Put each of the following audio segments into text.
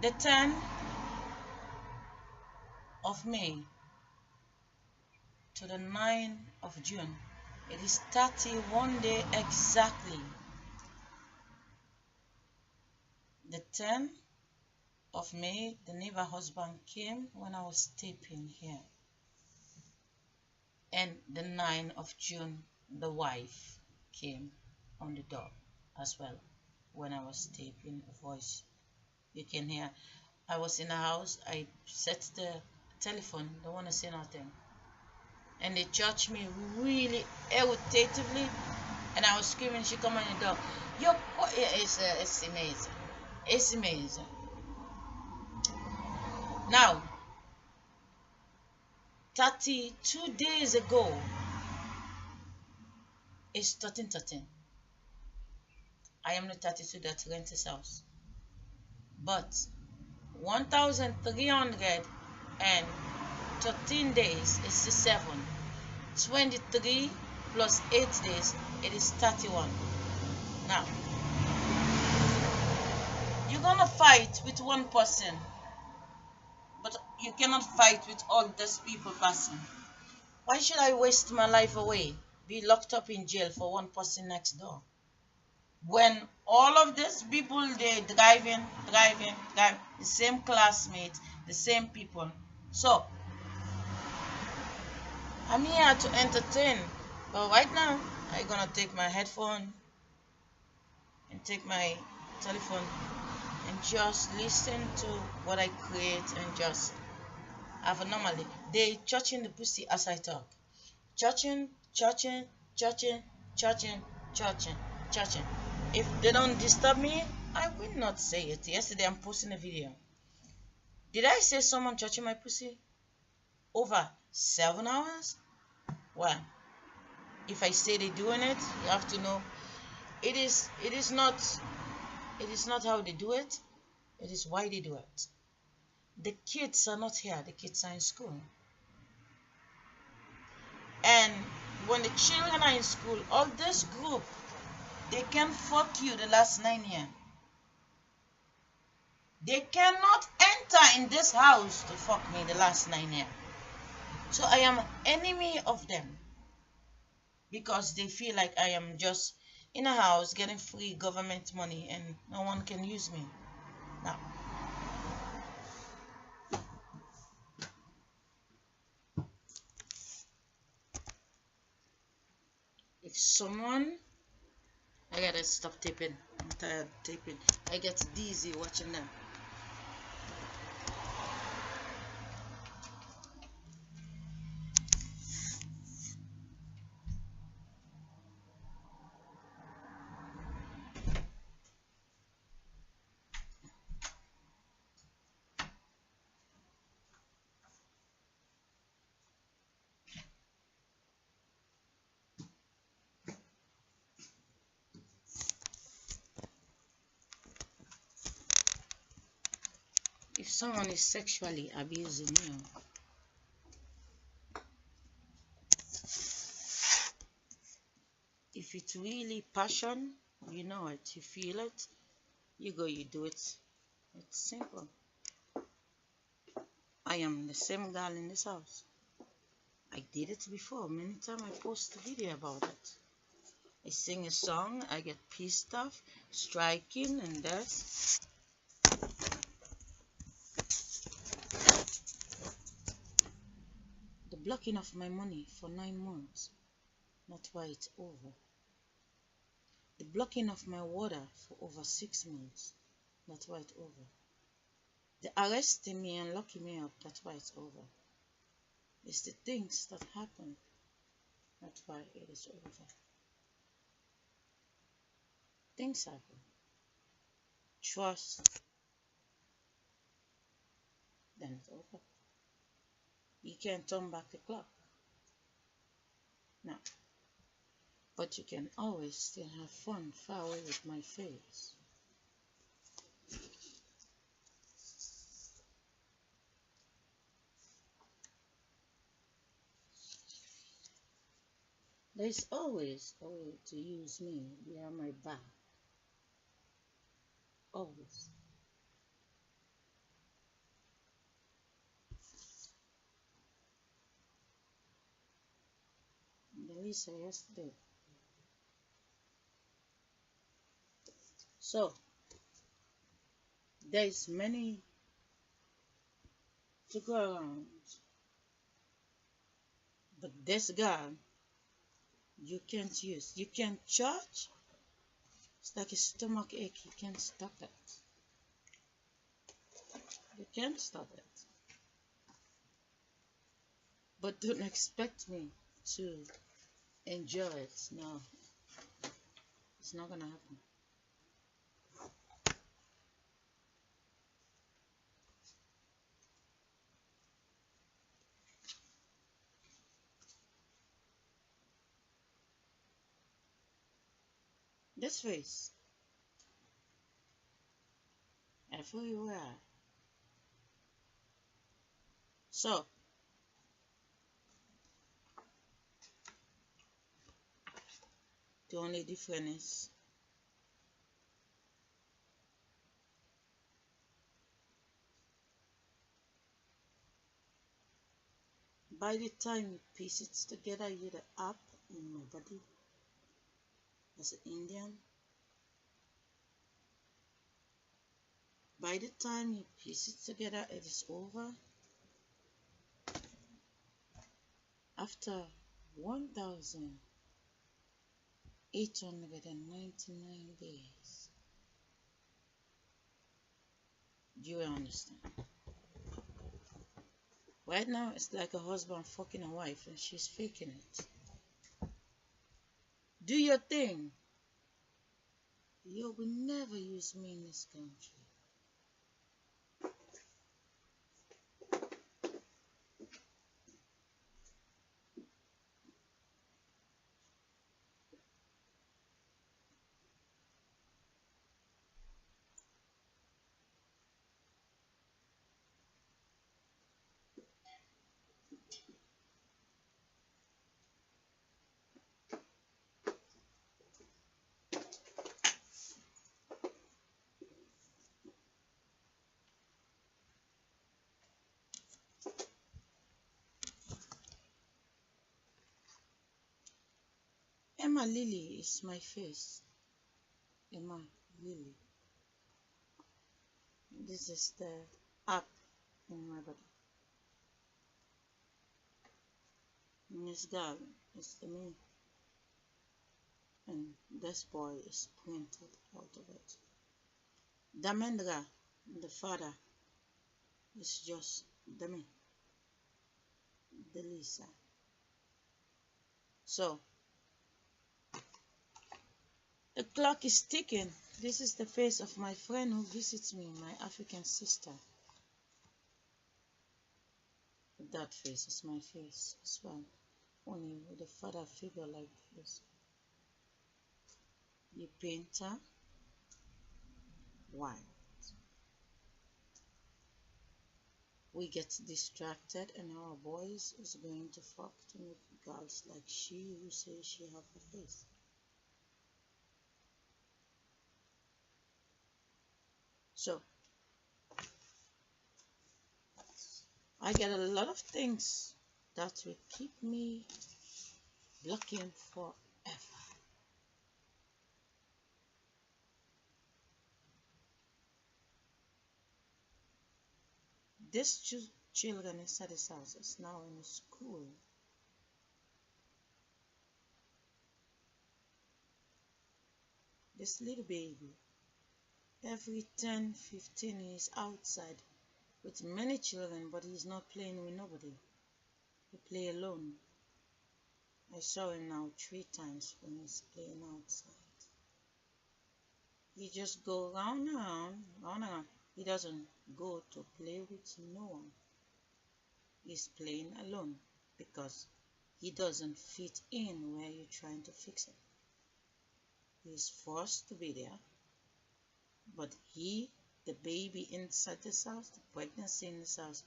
The 10th of May to the 9th of June. It is 31 days exactly. The 10th of May, the neighbor husband came when I was taping here. And the 9th of June, the wife came on the door as well when I was taping a voice. You can hear. I was in the house. I set the telephone. Don't want to say nothing. And they judged me really irritatively. And I was screaming. She come on the door. It's amazing. It's amazing. Now, 32 days ago, it's 13. I am the 32 that rent this house. But 1,313 days is 7. 23 plus 8 days, it is 31. Now, you're gonna fight with one person, but you cannot fight with all these people passing. Why should I waste my life away, be locked up in jail for one person next door, when all of these people, they driving, the same classmates, the same people? So I'm here to entertain, but right now I'm gonna take my headphone and take my telephone and just listen to what I create and just have a normally. They touching the pussy as I talk. Touching. If they don't disturb me, I will not say it. Yesterday I'm posting a video. Did I say someone touching my pussy? Over 7 hours? Well, if I say they're doing it, you have to know it is not how they do it. It is why they do it. The kids are not here. The kids are in school. And when the children are in school, all this group, they can fuck you the last 9 years. They cannot enter in this house to fuck me the last 9 years. So I am enemy of them, because they feel like I am just in a house getting free government money and no one can use me. Now, if someone, I gotta stop taping. I'm tired of taping. I get dizzy watching them. If someone is sexually abusing you, if it's really passion, you know it, you feel it, you go, you do it. It's simple. I am the same girl in this house. I did it before. Many times I post a video about it. I sing a song, I get pissed off, striking, and that's the blocking of my money for 9 months. That's why it's over. The blocking of my water for over 6 months. That's why it's over. The arresting me and locking me up. That's why it's over. It's the things that happen. That's why it is over. Things happen. Trust. Then it's over. You can't turn back the clock. No. But you can always still have fun far away with my face. There's always a way to use me behind my back. Always. Lisa yesterday. So there is many to go around, but this girl you can't use. You can't charge. It's like a stomach ache. You can't stop it. You can't stop it. But don't expect me to enjoy it. No, it's not gonna happen. This face, everywhere. So the only difference is by the time you piece it together, you're the up in my body as an Indian. By the time you piece it together, it is over. After 1,899 days. Do you understand? Right now, it's like a husband fucking a wife and she's faking it. Do your thing. You will never use me in this country. Emma Lily is my face. Emma Lily. This is the up in my body. And this girl is the me. And this boy is printed out of it. Damendra, the father, is just the me. The Lisa. So the clock is ticking. This is the face of my friend who visits me, my African sister. That face is my face as well, only with a father figure like this. You paint her white. We get distracted and our boys is going to fuck to make girls like she who says she have a face. So I get a lot of things that will keep me looking forever. These two children inside this house is now in school. This little baby, every 10, 15 years outside with many children, but he's not playing with nobody. He play alone. I saw him now 3 times when he's playing outside. He just go round and round, round and round. He doesn't go to play with no one. He's playing alone because he doesn't fit in where you're trying to fix it. He's forced to be there, but he, the baby inside this house, the pregnancy in this house,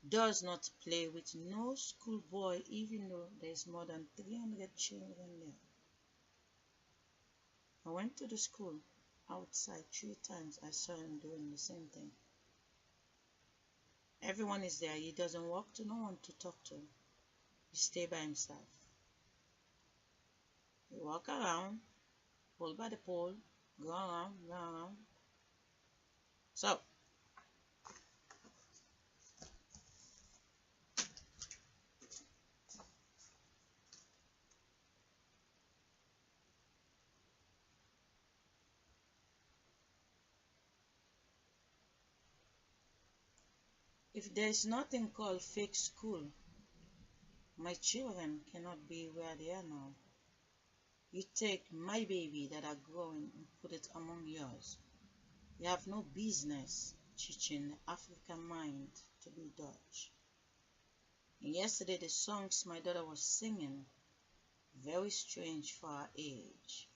does not play with no schoolboy, even though there's more than 300 children there. I went to the school outside 3 times. I saw him doing the same thing. Everyone is there. He doesn't walk to no one to talk to. He stay by himself. You walk around, pull by the pole, go around, go around. So, if there is nothing called fake school, my children cannot be where they are now. You take my baby that are growing and put it among yours. You have no business teaching the African mind to be Dutch. And yesterday the songs my daughter was singing, very strange for her age.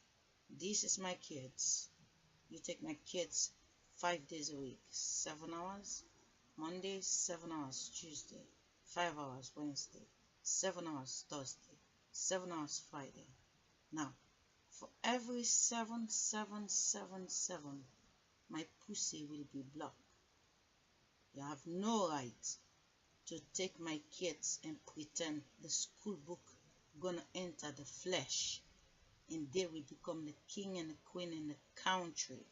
This is my kids. You take my kids 5 days a week, 7 hours, Monday, 7 hours, Tuesday, 5 hours, Wednesday, 7 hours, Thursday, 7 hours, Friday. Now, for every 7, 7, 7, 7, my pussy will be blocked. You have no right to take my kids and pretend the school book gonna enter the flesh and they will become the king and the queen in the country.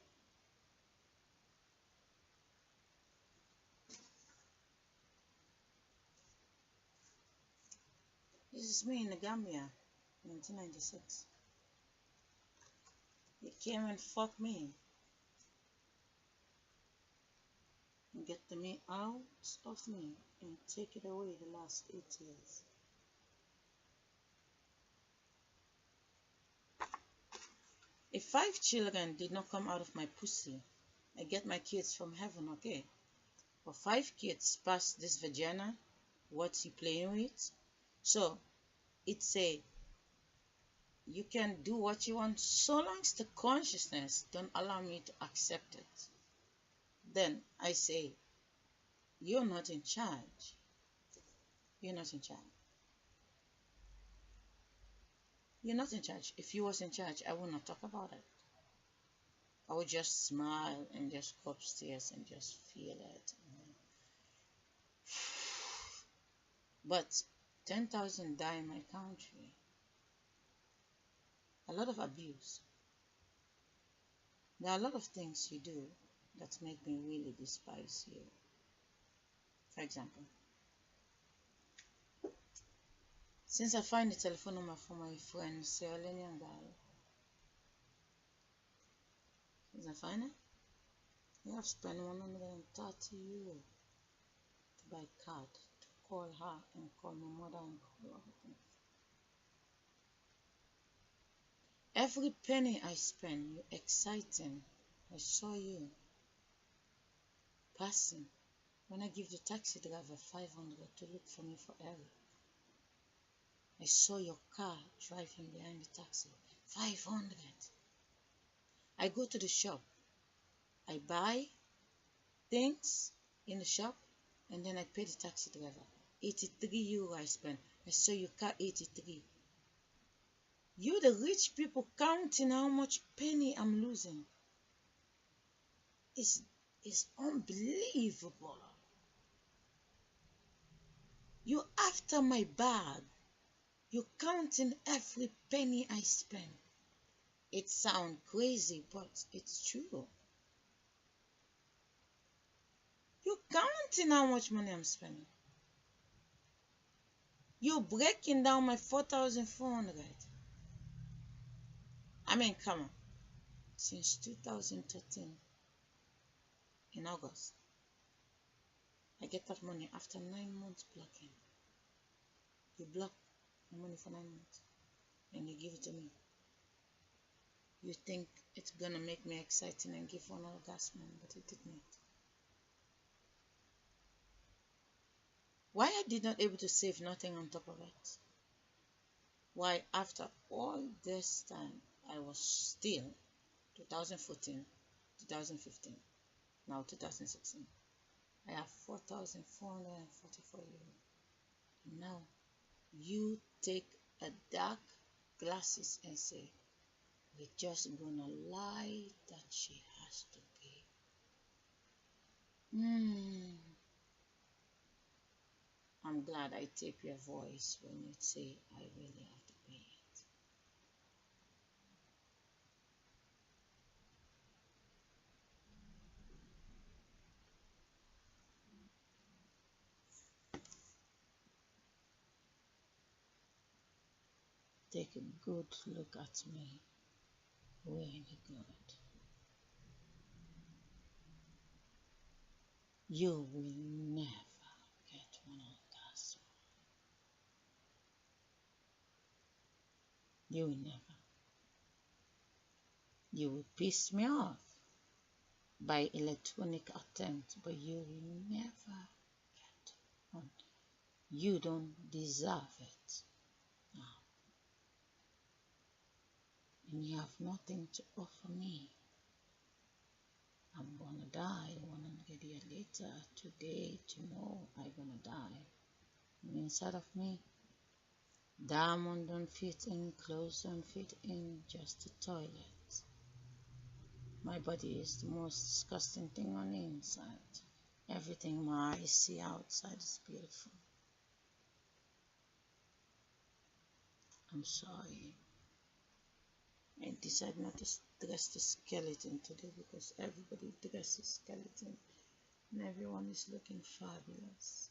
This is me in the Gambia, 1996. They came and fucked me and get the me out of me and take it away the last 8 years. If 5 children did not come out of my pussy, I get my kids from heaven, okay? But 5 kids past this vagina, what's he playing with? So, it's a, you can do what you want so long as the consciousness don't allow me to accept it. Then I say, you're not in charge. You're not in charge. You're not in charge. If you was in charge, I would not talk about it. I would just smile and just go upstairs and just feel it. But 10,000 die in my country. A lot of abuse. There are a lot of things you do that make me really despise you. For example, since I find the telephone number for my friend Sierra Leonean girl, since I find it, you have spent 130 euro to buy a card, to call her and call my mother and call everything. Every penny I spend, you're exciting. I saw you passing. When I give the taxi driver 500 to look for me for Eric, I saw your car driving behind the taxi. 500. I go to the shop. I buy things in the shop and then I pay the taxi driver. 83 euro I spend. I saw your car 83. You the rich people counting how much penny I'm losing. It's unbelievable. You after my bag. You're counting every penny I spend. It sounds crazy, but it's true. You're counting how much money I'm spending. You're breaking down my 4,400. I mean, come on. Since 2013, in August, I get that money after 9 months blocking. You block my money for 9 months, and you give it to me. You think it's gonna make me exciting and give one orgasm, but it did not. Why I did not able to save nothing on top of it? Why after all this time I was still 2014, 2015, now 2016. I have 4,444 euros. Now you take a dark glasses and say, we're just gonna lie that she has to pay. I'm glad I tape your voice when you say I really have to pay it. Take a good look at me. Really good. You will never get one of that. You will never. You will piss me off by electronic attempt, but you will never get one. You don't deserve it. No. And you have nothing to offer me. I'm gonna die. I wanna get here later. Today, tomorrow, I'm gonna die. And inside of me, diamond don't fit in, clothes don't fit in, just a toilet. My body is the most disgusting thing on the inside. Everything my eyes see outside is beautiful. I'm sorry. I decided not to dress the skeleton today because everybody dresses skeleton and everyone is looking fabulous.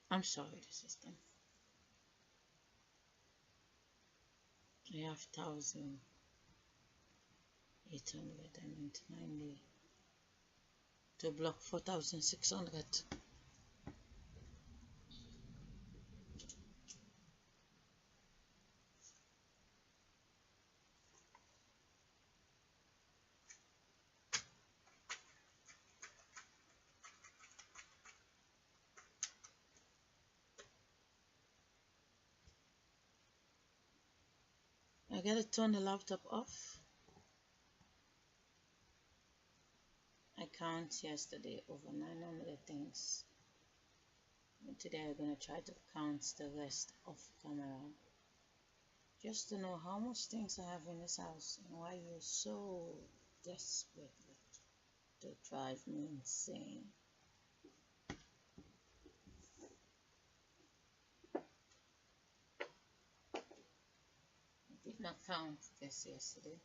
I'm sorry, the system. I have 1,899 to block 4,600. I gotta turn the laptop off. I count yesterday over 900 things. And today I'm gonna try to count the rest of camera. Just to know how much things I have in this house and why you're so desperate to drive me insane. I did not count this yesterday.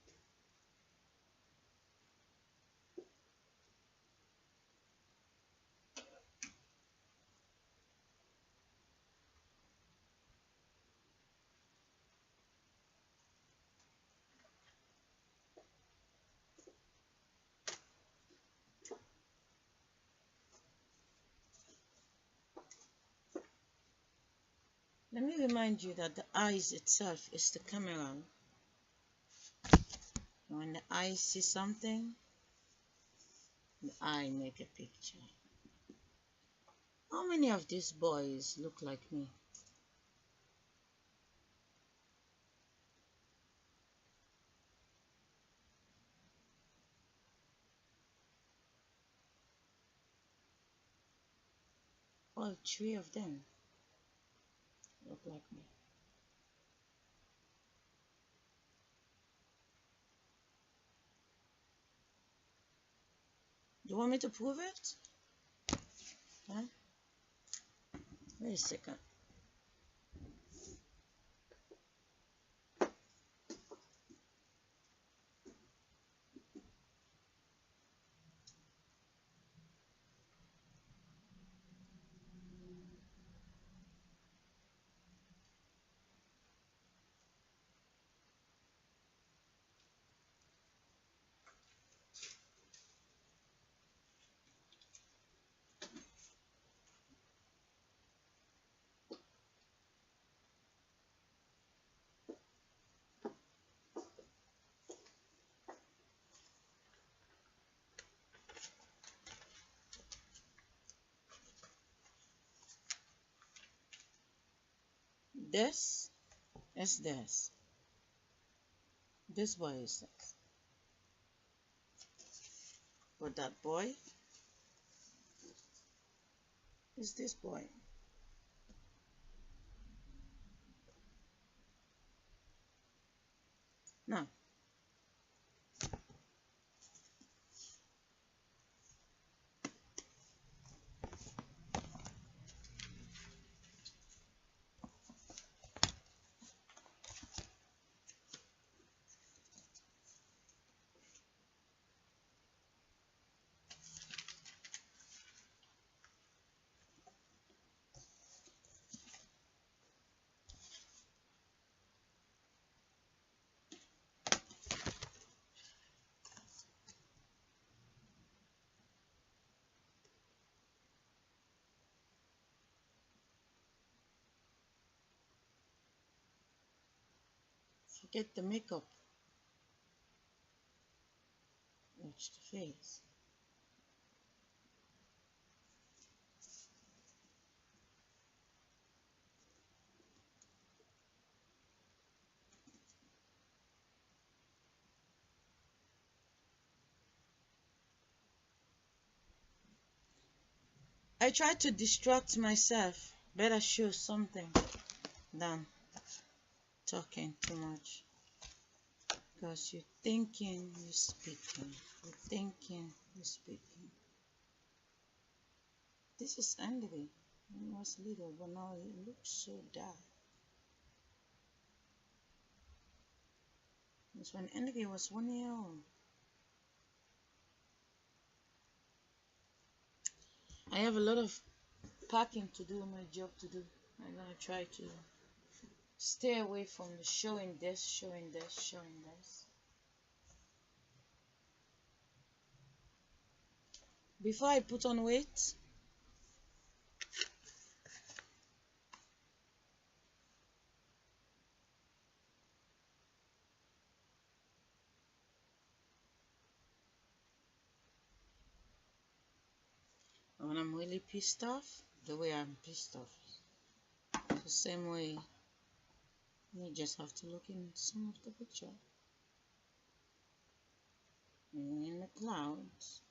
Let me remind you that the eyes itself is the camera. When the eye sees something, the eye make a picture. How many of these boys look like me? All 3 of them look like me. Do you want me to prove it? Huh? Wait a second. This is this. This boy is this. But that boy is this boy. Now, Forget the makeup. Watch the face. I try to distract myself. Better show something than talking too much. Because you're thinking, you're speaking. You're thinking, you're speaking. This is Andy. He was little, but now he looks so dark. That's when Andy was 1 year old. I have a lot of packing to do, my job to do. I'm gonna try to stay away from the showing this, showing this, showing this. Before I put on weight, when I'm really pissed off, the way I'm pissed off, it's the same way you just have to look in some of the picture. In the clouds.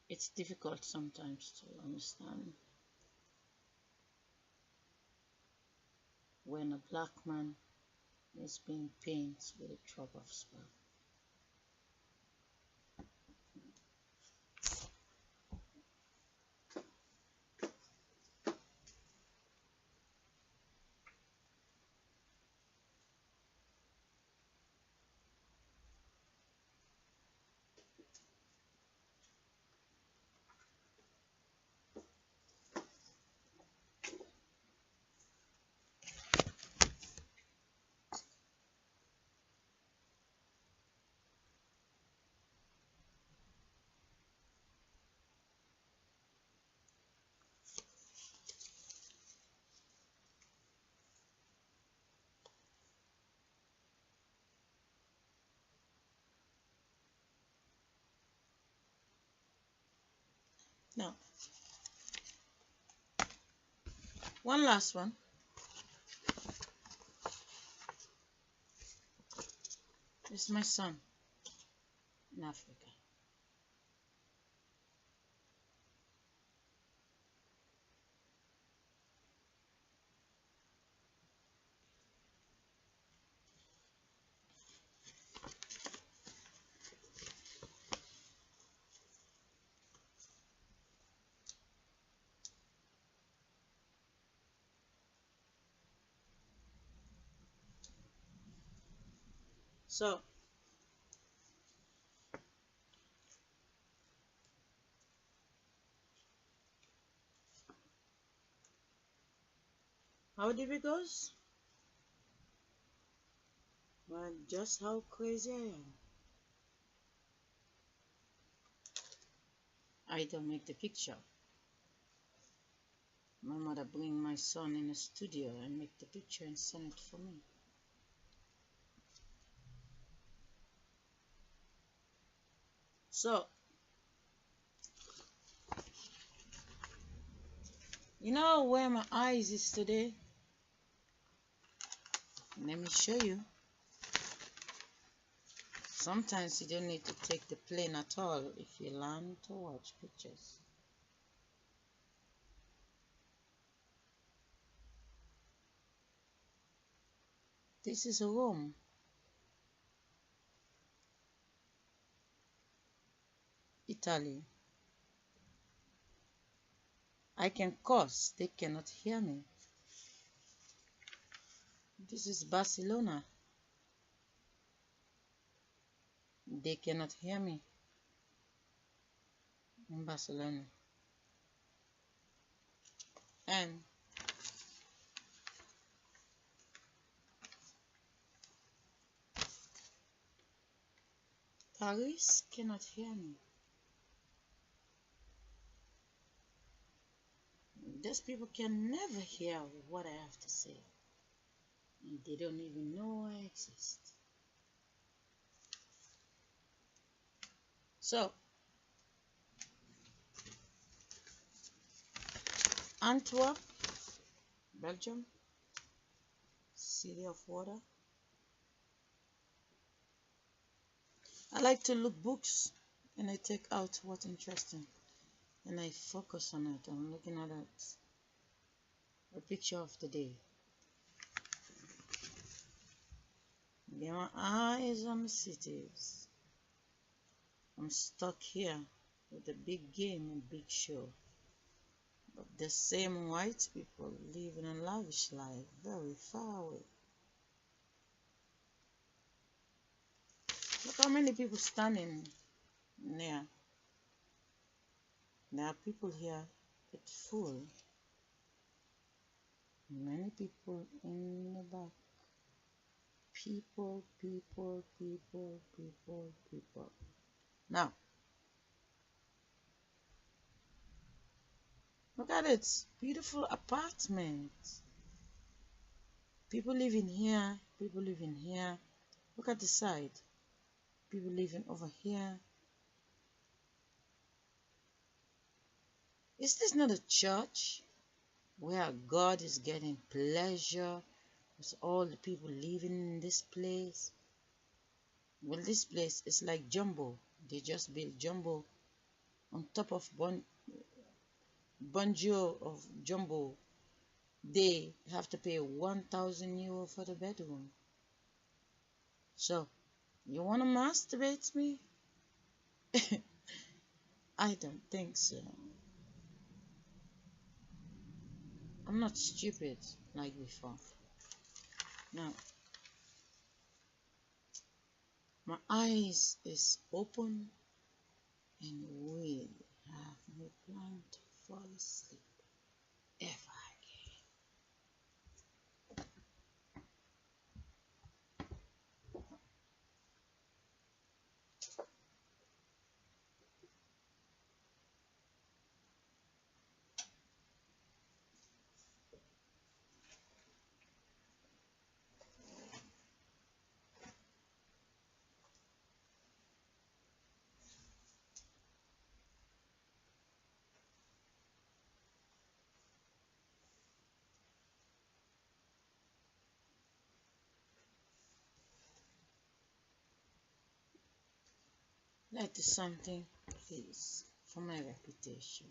It's difficult sometimes to understand when a black man is being painted with a drop of spark. Now, one last one. This is my son in Africa. So, how deep it goes? Well, just how crazy I am. I don't make the picture. My mother bring my son in a studio and make the picture and send it for me. So, you know where my eyes is today? Let me show you. Sometimes you don't need to take the plane at all if you learn to watch pictures. This is a room. Italy. I can curse, they cannot hear me. This is Barcelona. They cannot hear me in Barcelona. And Paris cannot hear me. those people can never hear what I have to say. And they don't even know I exist. So, Antwerp, Belgium, city of water. I like to look books and I take out what's interesting and I focus on it. I'm looking at it, a picture of the day. Get my eyes on the cities. I'm stuck here with a big game and big show. But the same white people living a lavish life very far away. Look how many people standing there. There are people here, it's full. Many people in the back. People, people, people, people, people. Now, look at it. Beautiful apartment. People living here. People living here. Look at the side. People living over here. Is this not a church where God is getting pleasure with all the people living in this place? Well, this place is like jumbo. They just built jumbo on top of Bonjour of jumbo. They have to pay 1,000 euro for the bedroom. So, you want to masturbate me? I don't think so. I'm not stupid like before. Now, my eyes is open and will have no plan to fall asleep ever again. That is something, please, for my reputation.